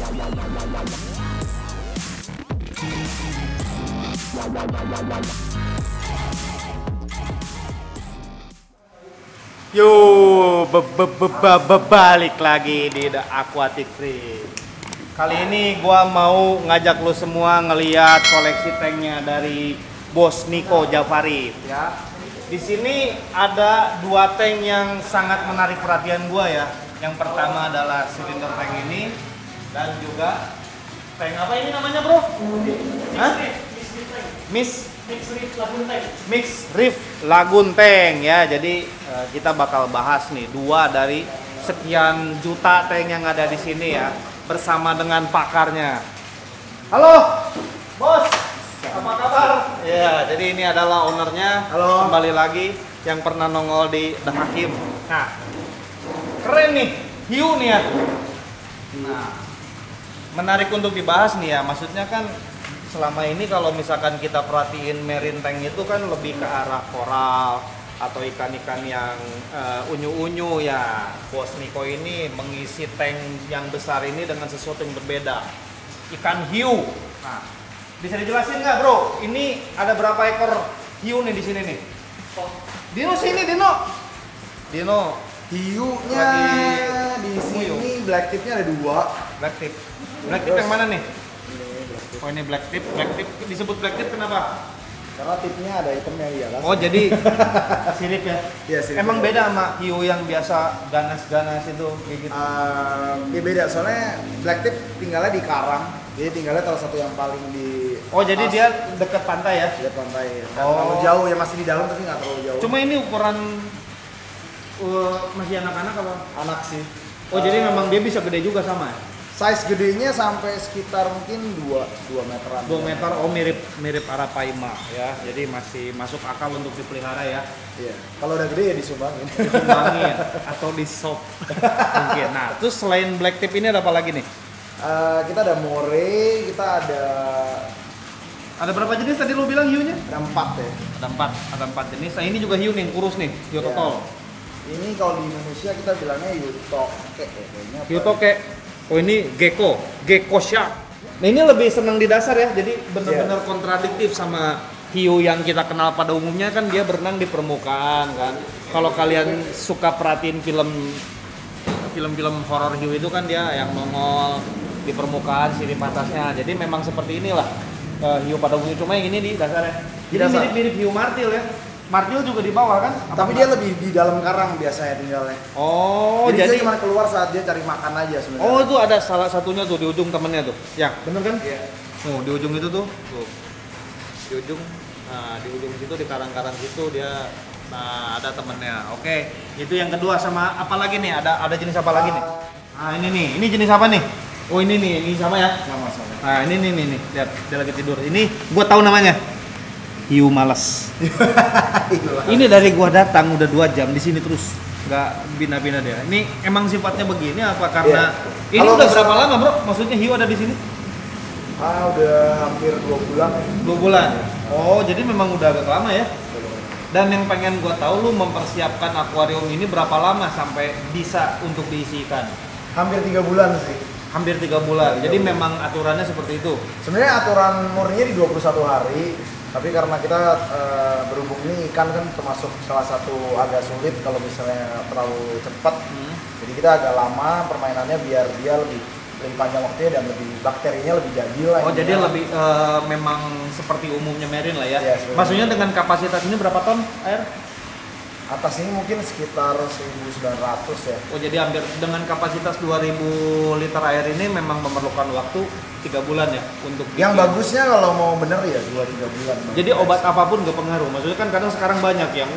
Yo, balik lagi di The Aquatic Free. Kali ini gua mau ngajak lu semua ngeliat koleksi tanknya dari Bos Niko Jafari ya. Di sini ada dua tank yang sangat menarik perhatian gua ya. Yang pertama adalah silinder tank ini dan juga tank apa ini namanya, Bro? Hah? Mix Reef Lagoon Tank ya. Jadi kita bakal bahas nih dua dari sekian juta tank yang ada di sini ya, bersama dengan pakarnya. Halo, Bos. Apa kabar? Ya, jadi ini adalah ownernya. Halo. Kembali lagi yang pernah nongol di The Hakim. Nah, keren nih, hiu nih ya. Nah, menarik untuk dibahas nih ya. Maksudnya kan selama ini kalau misalkan kita perhatiin marine tank itu kan lebih ke arah koral atau ikan-ikan yang unyu-unyu ya. Bos Niko ini mengisi tank yang besar ini dengan sesuatu yang berbeda, ikan hiu. Nah, bisa dijelasin nggak, Bro? Ini ada berapa ekor hiu nih di sini nih? Dino sini, Dino. Hiunya di sini black tipnya ada dua. Black tip yang mana nih? Oh, ini black tip disebut black tip kenapa? Karena tipnya ada hitamnya di atas. Oh, jadi sirip ya? Iya, sirip. Emang beda sama hiu yang biasa ganas-ganas itu kayak gitu? Ya beda, soalnya black tip tinggalnya di karang. Jadi tinggalnya salah satu yang paling di. Oh, jadi dia dekat pantai ya? Di pantai. Nggak Oh. terlalu jauh ya, masih di dalam tapi nggak terlalu jauh. Cuma ini ukuran masih anak-anak apa? Anak sih. Oh, jadi memang dia bisa gede juga sama ya? Size gedenya sampai sekitar mungkin 2 meteran. 2 meter, oh mirip Arapaima ya. Jadi masih masuk akal untuk dipelihara ya. Iya. Kalau udah gede ya disumbangin. Disumbangin atau di sop mungkin. Nah, terus selain black tip ini ada apa lagi nih? Kita ada moray, kita ada Ada berapa jenis tadi lu bilang hiunya? 4 ya. Ada 4 jenis. Nah, ini juga hiu nih, kurus nih, hiu Iya. totol. Ini kalau di Indonesia kita bilangnya yutoke ya kayaknya. Hiu toke. Oh, ini gecko shark. Nah, ini lebih senang di dasar ya. Jadi benar-benar kontradiktif sama hiu yang kita kenal pada umumnya, kan dia berenang di permukaan kan. Kalau kalian suka perhatiin film-film horor hiu itu kan dia yang nongol di permukaan, sirip atasnya. Jadi memang seperti inilah hiu pada umumnya, cuma yang ini di dasar ya. Jadi Dasar. mirip hiu martil ya. Martil juga di bawah kan? Tapi dia lebih di dalam karang biasanya tinggalnya. Oh, jadi dia jadi cuma keluar saat dia cari makan aja sebenarnya. oh, itu ada salah satunya tuh di ujung temennya tuh. Ya, bener kan? Iya. Oh, di ujung itu tuh. Tuh. Di ujung. Nah, di ujung situ di karang-karang situ dia ada temennya. Oke. Itu yang kedua. Sama apa lagi nih? Ada jenis apa lagi nih? Nah, ini nih. Ini jenis apa nih? Oh, ini nih. Ini sama ya? Sama-sama. Nah, ini nih. Lihat, dia lagi tidur. Ini gua tahu namanya. Hiu malas. Ini dari gua datang udah 2 jam di sini terus. Nggak bina-bina dia. Ini emang sifatnya begini apa karena Iya. ini Kalau udah misalnya- berapa lama, Bro? Maksudnya hiu ada di sini? Udah hampir 2 bulan ya. 2 bulan. Oh, jadi memang udah agak lama ya. Dan yang pengen gua tahu, lu mempersiapkan akuarium ini berapa lama sampai bisa untuk diisi ikan? Hampir 3 bulan sih. Hampir 3 bulan. Jadi memang aturannya seperti itu. Sebenarnya aturan murninya di 21 hari. Tapi karena kita berhubung ini ikan kan termasuk salah satu agak sulit kalau misalnya terlalu cepat. Jadi kita agak lama permainannya biar dia lebih panjang waktunya dan lebih bakterinya lebih jadi lah. Oh, jadi lebih memang seperti umumnya marine lah ya. Iya, sebenarnya. Maksudnya dengan kapasitas ini berapa ton air? Atas ini mungkin sekitar 1.900 ya. Oh, jadi hampir dengan kapasitas 2.000 liter air ini memang memerlukan waktu 3 bulan ya untuk Yang bikin. bagusnya kalau mau bener ya 2-3 bulan. Jadi obat apapun gak pengaruh. Maksudnya kan kadang sekarang banyak yang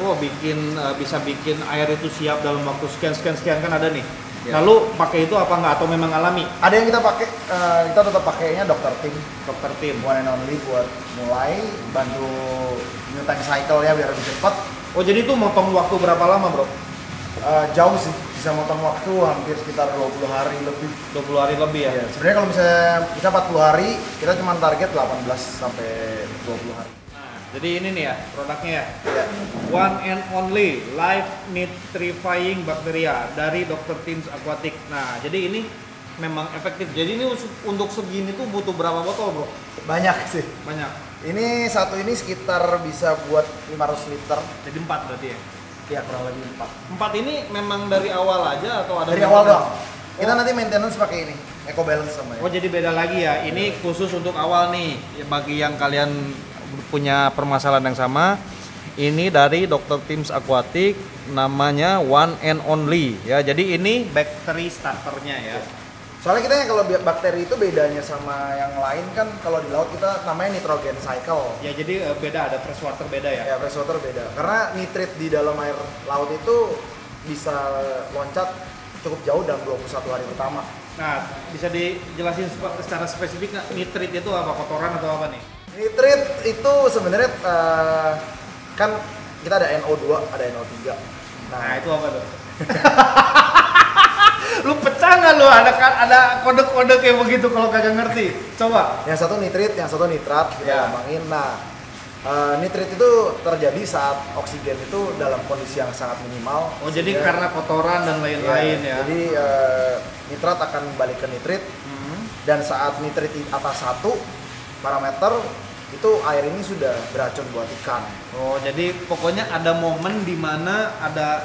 bisa bikin air itu siap dalam waktu sekian kan ada nih. Ya. Lalu pakai itu apa enggak atau memang alami? Ada yang kita pakai, kita tetap pakainya dokter tim, Dokter tim. one and only buat mulai bantu new tank cycle ya biar lebih cepat. Oh, jadi itu motong waktu berapa lama, Bro? Jauh sih, bisa motong waktu hampir sekitar 20 hari lebih. 20 hari lebih ya. Ya, sebenarnya kalau misalnya kita 40 hari, kita cuma target 18 sampai 20 hari. Nah, jadi ini nih ya produknya ya. Ya. One and only live nitrifying bacteria dari Dr. Tim's Aquatic. Nah, jadi ini memang efektif. Jadi ini untuk segini tuh butuh berapa botol, Bro? Banyak sih. Banyak. Ini satu ini sekitar bisa buat 500 liter. Jadi 4 berarti ya? Ya kurang lebih 4. 4 ini memang dari awal aja atau ada Dari awal doang. Kita nanti maintenance pakai ini, Eco Balance sama Oh, jadi beda lagi ya. Ini khusus untuk awal nih. Ya, bagi yang kalian punya permasalahan yang sama, ini dari Dr. Teams Aquatic, namanya One and Only ya. Jadi ini bakteri starternya ya. Soalnya kita yang kalau bakteri itu bedanya sama yang lain kan, kalau di laut kita namanya nitrogen cycle. Ya, jadi beda, ada freshwater beda ya. Ya, freshwater beda. Karena nitrit di dalam air laut itu bisa loncat cukup jauh dalam 21 hari pertama. Nah, bisa dijelasin secara spesifik nggak nitrit itu apa, kotoran atau apa nih? Nitrit itu sebenarnya kan kita ada NO2, ada NO3. Nah, itu apa tuh? Lu pecah nggak lu? Ada kode-kode kayak begitu kalau kagak ngerti. Coba. Yang satu nitrit, yang satu nitrat kita Ya. ngomongin. Nah, nitrit itu terjadi saat oksigen itu dalam kondisi yang sangat minimal. Oh, jadi karena kotoran dan lain-lain ya. Jadi nitrat akan balik ke nitrit, dan saat nitrit di atas 1 parameter itu air ini sudah beracun buat ikan. Oh, jadi pokoknya ada momen di mana ada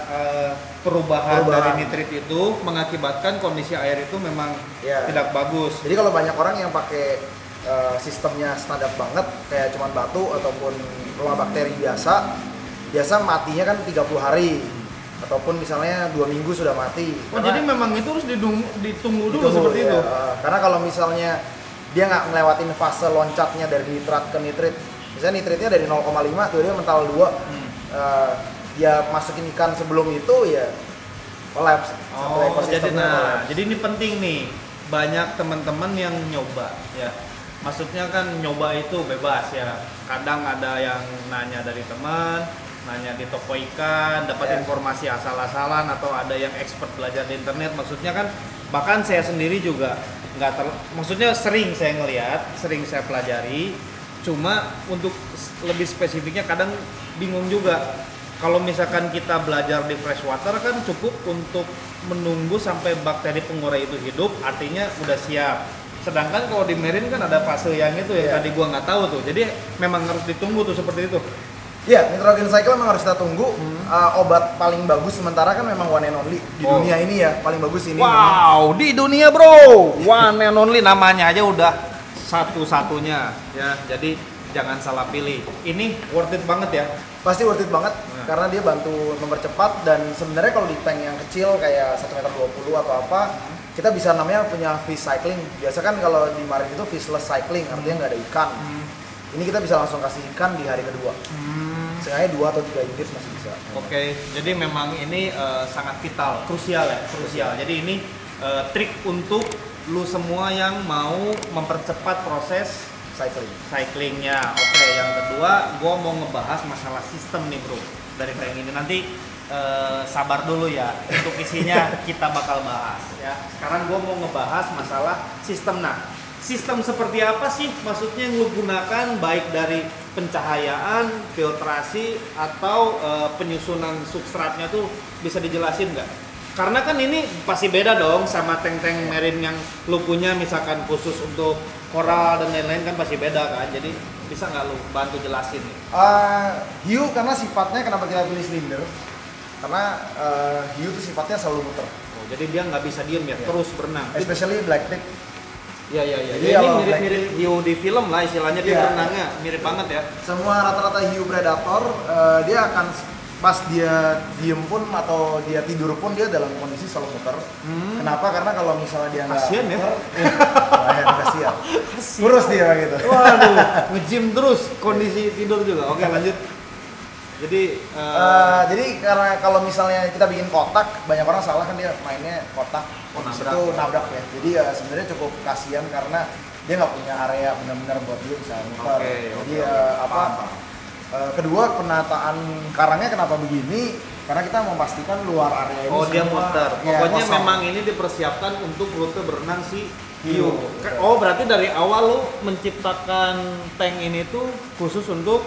perubahan dari nitrit itu mengakibatkan kondisi air itu memang tidak bagus. Jadi kalau banyak orang yang pakai sistemnya standar banget kayak cuman batu ataupun rumah bakteri biasa matinya kan 30 hari ataupun misalnya 2 minggu sudah mati. Oh, jadi memang itu harus ditunggu dulu seperti itu. Karena kalau misalnya dia nggak ngelewatin fase loncatnya dari nitrat ke nitrit, misalnya nitritnya dari 0,5 tuh dia mental 2, dia masukin ikan sebelum itu ya collapse. Oh, jadi ini penting nih, banyak teman-teman yang nyoba ya. Maksudnya kan nyoba itu bebas ya. Kadang ada yang nanya dari teman, nanya di toko ikan, dapat informasi asal-asalan, atau ada yang expert belajar di internet. Maksudnya kan bahkan saya sendiri juga maksudnya sering saya ngelihat, sering saya pelajari. Cuma untuk lebih spesifiknya kadang bingung juga. Kalau misalkan kita belajar di freshwater kan cukup untuk menunggu sampai bakteri pengurai itu hidup, artinya udah siap. Sedangkan kalau di marine kan ada fase yang itu yang tadi gua nggak tahu tuh. Jadi memang harus ditunggu tuh seperti itu. Iya, nitrogen cycle memang harus kita tunggu. Obat paling bagus sementara kan memang one and only di dunia ini ya, paling bagus ini. Wow, di dunia bro, one and only namanya aja udah satu-satunya ya. Jadi jangan salah pilih. Ini worth it banget ya. Pasti worth it banget karena dia bantu mempercepat, dan sebenarnya kalau di tank yang kecil kayak 1,20 m atau apa, kita bisa namanya punya fish cycling. Biasa kan kalau di marine itu fishless cycling, artinya nggak ada ikan. Ini kita bisa langsung kasih ikan di hari kedua. Sengaja 2 atau 3 unit masih bisa. Oke, jadi memang ini sangat vital, krusial ya, krusial. Jadi ini trik untuk lu semua yang mau mempercepat proses cyclingnya. Oke, yang kedua, gue mau ngebahas masalah sistem nih bro dari tank ini. Nanti sabar dulu ya, untuk isinya kita bakal bahas ya. Sekarang gue mau ngebahas masalah sistem. Nah, sistem seperti apa sih maksudnya yang lu gunakan, baik dari pencahayaan, filtrasi, atau penyusunan substratnya tuh bisa dijelasin nggak? Karena kan ini pasti beda dong sama tank-tank marine yang lu punya, misalkan khusus untuk koral dan lain-lain kan pasti beda kan. Jadi bisa nggak lu bantu jelasin nih? Hiu karena sifatnya, kenapa kita pilih silinder? Karena hiu itu sifatnya selalu muter. Oh, jadi dia nggak bisa diem ya, terus berenang. Especially black tip. Iya. Jadi Ini mirip-mirip hiu di film lah istilahnya, dia berenangnya mirip banget ya. Semua rata-rata hiu predator dia akan pas dia diem pun atau dia tidur pun dia dalam kondisi selalu muter. Kenapa? Karena kalau misalnya dia nggak Kasian muter, ya. kasian. Kurus dia gitu. Waduh, nge-gym terus kondisi tidur juga. Oke, lanjut. Jadi karena kalau misalnya kita bikin kotak, banyak orang salah kan dia mainnya kotak, itu nabrak ya. Jadi sebenarnya cukup kasihan karena dia nggak punya area benar-benar buat dia bisa muter. Kedua, penataan karangnya kenapa begini? Karena kita memastikan luar area ini. Oh, dia muter. Pokoknya kosong. memang ini dipersiapkan untuk rute berenang si hiu. Oh, berarti dari awal lu menciptakan tank ini tuh khusus untuk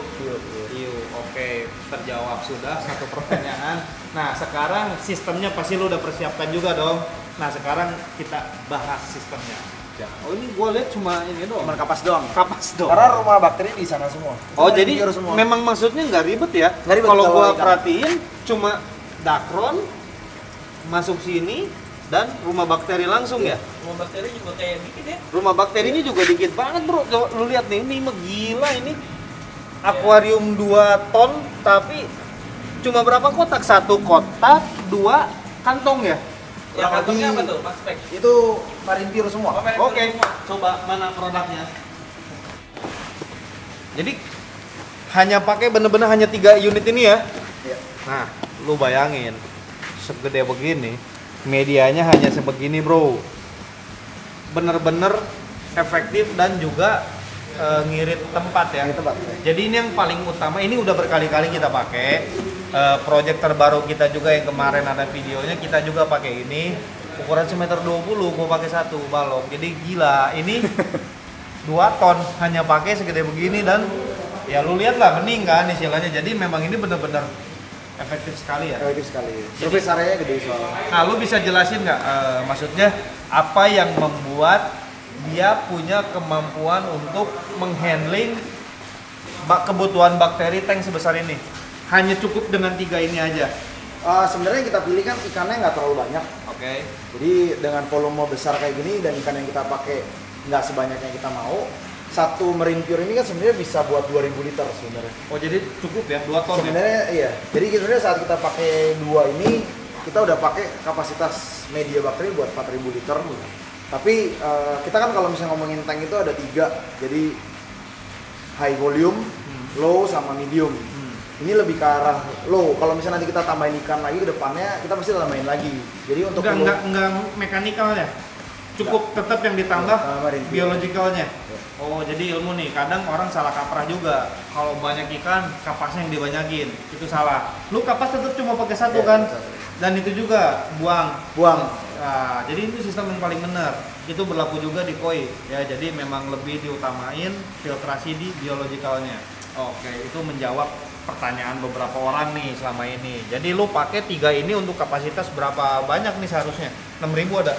hiu. Oke, terjawab sudah satu pertanyaan. Nah, sekarang sistemnya pasti lu udah persiapkan juga dong. Nah sekarang kita bahas sistemnya. Ya. Oh ini gua lihat cuma ini doang. Cuma kapas doang. Kapas doang. Karena rumah bakteri di sana semua. Oh Cuma jadi pure semua. memang maksudnya nggak ribet ya? Nggak ribet Kalau kalau gua ikan. perhatiin cuma dakron masuk sini dan rumah bakteri langsung ya. Rumah bakteri juga kayak dikit ya. Rumah bakterinya juga dikit banget bro. Coba lu lihat nih, ini mah gila ini. Akuarium 2 ton tapi cuma berapa kotak? 1 kotak, 2 kantong ya? Yang Kurang kantongnya lebih- apa tuh, Mas Spek? Itu marine pure semua. Oke, coba mana produknya? Jadi hanya pakai bener-bener hanya 3 unit ini ya? Iya. Nah, lu bayangin segede begini, medianya hanya sebegini bro. Bener-bener efektif dan juga ngirit tempat ya. Ngirit tempat. Jadi ini yang paling utama, ini udah berkali-kali kita pakai. Project terbaru kita juga yang kemarin ada videonya, kita juga pakai ini. Ukuran 1,20 m, gua pakai 1 balok. Jadi gila, ini 2 ton hanya pakai segede begini dan ya lu lihat lah bening kan istilahnya. Jadi memang ini bener-bener efektif sekali ya. Efektif sekali. Surface area gede soalnya. Nah, lu bisa jelasin nggak maksudnya apa yang membuat dia punya kemampuan untuk menghandling kebutuhan bakteri tank sebesar ini? Hanya cukup dengan 3 ini aja. Sebenarnya kita pilih kan ikannya nggak terlalu banyak. Oke. Jadi dengan volume besar kayak gini dan ikan yang kita pakai nggak sebanyak yang kita mau, satu marine pure ini kan sebenarnya bisa buat 2000 liter sebenarnya. Oh, jadi cukup ya 2 ton ya? Sebenarnya iya. Jadi sebenarnya saat kita pakai 2 ini, kita udah pakai kapasitas media bakteri buat 4000 liter. Tapi kita kan kalau misalnya ngomongin tank itu ada 3. Jadi high volume, low sama medium. Ini lebih ke arah low. Kalau misalnya nanti kita tambahin ikan lagi ke depannya, kita pasti tambahin lagi. Jadi untuk Enggak mekanikal ya? Cukup tetap yang ditambah marine pure. biologikalnya. Oh, jadi ilmu nih. Kadang orang salah kaprah juga. Kalau banyak ikan, kapasnya yang dibanyakin. Itu salah. Lu kapas tetap cuma pakai 1 Iya, kan? satu. Dan itu juga buang. Buang. Nah, jadi itu sistem yang paling benar. Itu berlaku juga di koi. Ya, jadi memang lebih diutamain filtrasi di biologikalnya. Oke, itu menjawab pertanyaan beberapa orang nih selama ini. Jadi lu pakai 3 ini untuk kapasitas berapa banyak nih seharusnya? 6.000 ada?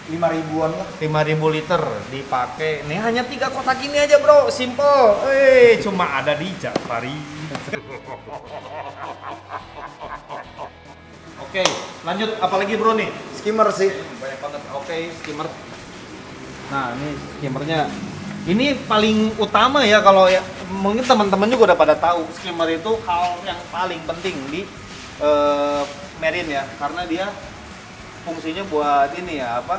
5.000-an lah. 5.000 liter dipakai. Nih hanya 3 kotak ini aja bro, simple. Cuma ada di Jafari. Oke, lanjut apalagi bro nih? Skimmer sih. Banyak banget. Oke, skimmer. Nah, ini skimmernya. Ini paling utama ya kalau ya mungkin teman-teman juga udah pada tahu skimmer itu hal yang paling penting di marine ya, karena dia fungsinya buat ini ya apa?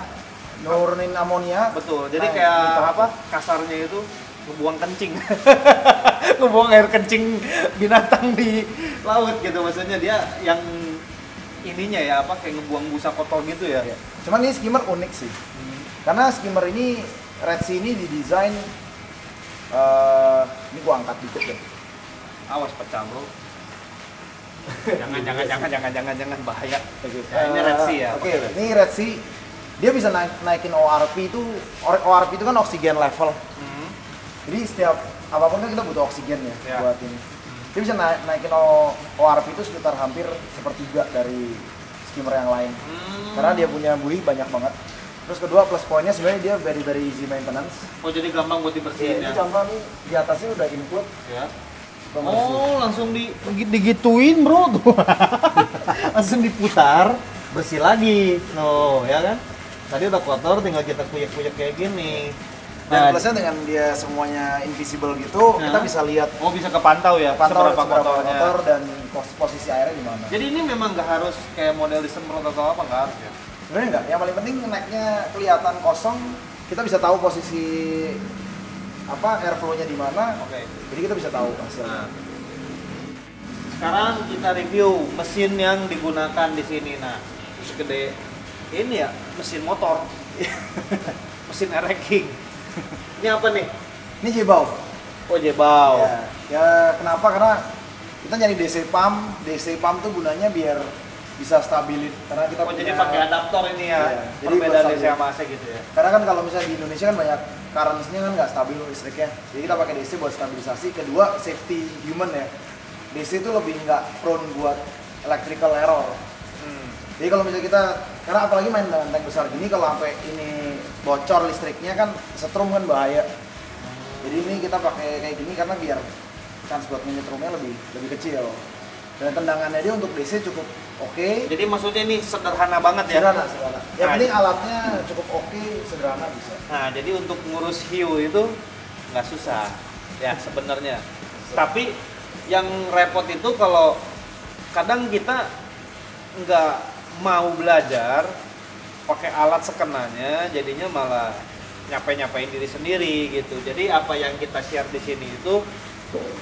Nurunin amonia. Betul. Jadi Nah, kayak gitu. apa? Kasarnya itu ngebuang kencing. Ngebuang air kencing binatang di laut gitu maksudnya, dia yang ininya ya apa kayak ngebuang busa kotor gitu ya. Ya. Cuman ini skimmer unik sih. Karena skimmer ini Red Sea ini didesain ini gua angkat dikit deh. Awas pecah, Bro. jangan bahaya. Nah, ini Red Sea ya. Oke, ini Red Sea. Dia bisa naikin ORP itu. ORP itu kan oksigen level. Jadi setiap apapun kan kita butuh oksigen ya, buat ini. Dia bisa naikin ORP itu sekitar hampir sepertiga dari skimmer yang lain. Karena dia punya buih banyak banget. Terus kedua plus poinnya sebenarnya dia very easy maintenance. Oh, jadi gampang buat dibersihin Ini ya. contoh nih di atasnya udah include. Ya. Pembersih. Oh, langsung digituin, Bro. Tuh. Langsung diputar, bersih lagi. No, ya kan? Tadi udah kotor, tinggal kita kuyek-kuyek kayak gini. Dan plusnya dengan dia semuanya invisible gitu, kita bisa lihat Oh, bisa kepantau ya, pantau seberapa seberapa kotornya. kotor dan posisi airnya di mana. Jadi ini memang nggak harus kayak model disemprot atau apa, nggak harus ya? Sebenarnya enggak, yang paling penting naiknya kelihatan kosong, kita bisa tahu posisi apa airflow-nya di mana. Oke. Jadi kita bisa tahu hasilnya. Nah, sekarang kita review mesin yang digunakan di sini. Nah, segede ini ya, mesin motor, mesin ereking. Ini apa nih? Ini Jebao. Oh, Jebao. Ya kenapa? Karena kita nyari DC pump. DC pump tuh gunanya biar bisa stabilin. Karena kita jadi pakai adaptor ini ya. Iya, jadi Perbedaan buat DC sama AC gitu ya. Karena kan kalau misalnya di Indonesia kan banyak currents-nya kan nggak stabil listriknya. Jadi kita pakai DC buat stabilisasi. Kedua, safety human ya. DC itu lebih nggak prone buat electrical error. Jadi kalau misalnya kita Karena apalagi main dengan tank besar gini, kalau sampai ini bocor listriknya kan setrum kan bahaya. Jadi ini kita pakai kayak gini karena biar chance buat nyetrumnya lebih kecil. Dan tendangannya dia untuk DC cukup oke. Jadi maksudnya ini sederhana banget ya? Sederhana. Yang penting alatnya cukup oke, sederhana bisa. Nah, jadi untuk ngurus hiu itu nggak susah ya sebenarnya. Tapi yang repot itu kalau kadang kita nggak mau belajar pakai alat sekenanya, jadinya malah nyapain diri sendiri gitu. Jadi apa yang kita share di sini itu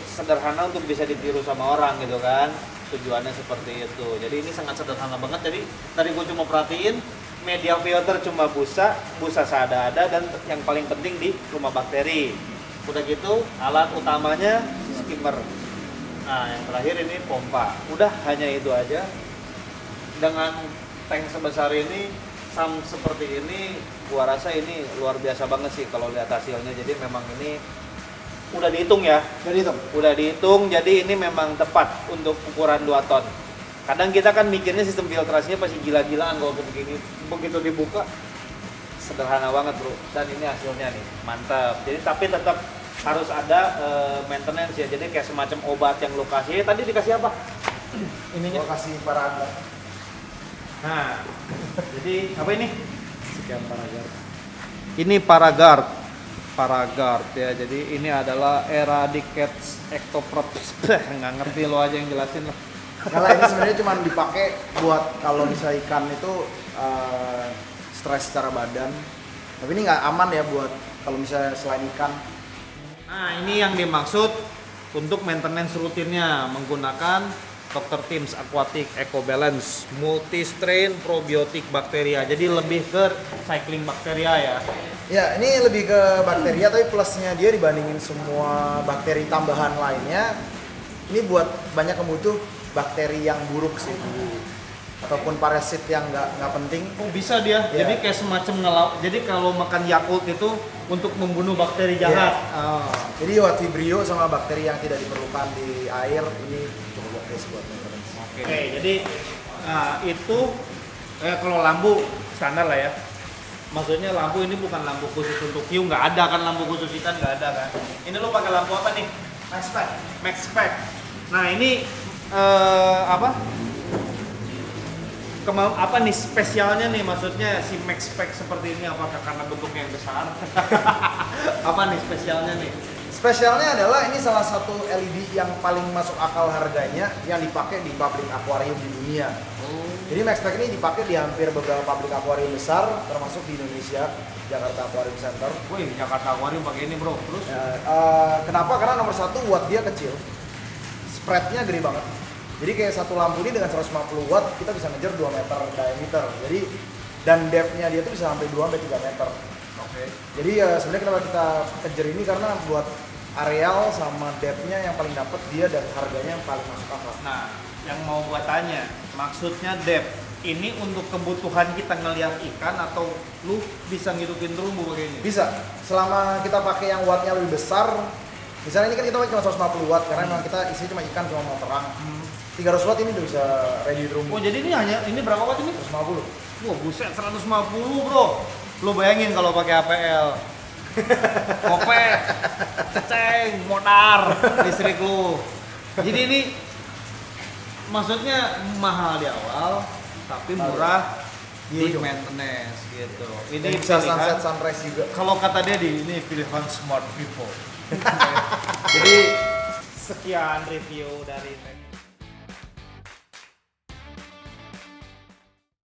sederhana untuk bisa ditiru sama orang gitu kan, tujuannya seperti itu. Jadi ini sangat sederhana banget. Jadi tadi gue cuma perhatiin media filter cuma busa seadanya, dan yang paling penting di rumah bakteri. Udah gitu alat utamanya skimmer. Nah yang terakhir ini pompa. Udah hanya itu aja. Dengan tank sebesar ini, seperti ini, gua rasa ini luar biasa banget sih kalau lihat hasilnya. Jadi memang ini udah dihitung ya? Udah dihitung, jadi ini memang tepat untuk ukuran 2 ton. Kadang kita kan mikirnya sistem filtrasinya pasti gila-gilaan kalau begini. Begitu dibuka, sederhana banget bro. Dan ini hasilnya nih, mantap. Jadi tapi tetap harus ada maintenance ya. Jadi kayak semacam obat yang lo kasih. Tadi dikasih apa? Ininya? Gua kasih Paraguard. Nah, jadi apa ini? Sekian Paraguard. Ini Paraguard ya. Jadi ini adalah Eradicates Ectoprops. Nggak ngerti, lo aja yang jelasin lah. Karena ini sebenarnya cuma dipakai buat kalau bisa ikan itu stres secara badan. Tapi ini nggak aman ya buat kalau misalnya selain ikan. Nah, ini yang dimaksud untuk maintenance rutinnya menggunakan Dr. Teams Aquatic Ecobalance Multi-Strain Probiotic Bacteria. Jadi lebih ke cycling bakteria ya. Ya, ini lebih ke bakteria, tapi plusnya dia dibandingin semua bakteri tambahan lainnya, ini buat banyak yang butuh bakteri yang buruk sih, ataupun parasit yang nggak penting. Oh bisa dia. Ya. Jadi kayak semacam jadi kalau makan Yakult itu untuk membunuh bakteri jahat. Ya. Oh. Jadi buat Vibrio sama bakteri yang tidak diperlukan di air ini cukup oke buat maintenance. Oke, jadi itu kalau lampu standar lah ya. Maksudnya lampu ini bukan lampu khusus untuk hiu, nggak ada kan lampu khusus ikan, nggak ada kan. Ini lo pakai lampu apa nih? Max Spec. Nah ini apa nih spesialnya nih, maksudnya si Max Spec seperti ini apakah karena bentuknya yang besar? Apa nih spesialnya nih? Spesialnya adalah ini salah satu LED yang paling masuk akal harganya yang dipakai di pabrik akuarium di dunia. Jadi Max Spec ini dipakai di hampir beberapa pabrik akuarium besar, termasuk di Indonesia, Jakarta Aquarium Center. Wih, Jakarta Aquarium pakai ini bro, terus? Ya, kenapa? Karena nomor satu watt dia kecil, spreadnya gede banget. Jadi kayak satu lampu ini dengan 150 watt kita bisa ngejar 2 meter diameter. Jadi dan depth-nya dia tuh bisa sampai 2-3 meter. Oke. Jadi sebenarnya kenapa kita kejar ini karena buat areal sama depth-nya yang paling dapet dia dan harganya yang paling masuk akal. Nah, yang mau gua tanya, maksudnya depth ini untuk kebutuhan kita ngelihat ikan atau lu bisa ngidupin terumbu begini? Bisa, selama kita pakai yang wattnya lebih besar. Misalnya ini kan kita pakai cuma 150 watt karena memang kita isinya cuma ikan, cuma mau terang. 300 watt ini udah bisa ready terumbu. Oh, jadi ini berapa watt ini? 150. Wah, buset, 150 bro. Lu bayangin kalau pakai APL. Kopek, ceceng, modar listrik lu. Jadi ini maksudnya mahal di awal, tapi murah di maintenance gitu. Ini bisa pilihan, sunset sunrise juga. kalau kata dia ini pilihan smart people. Jadi sekian review dari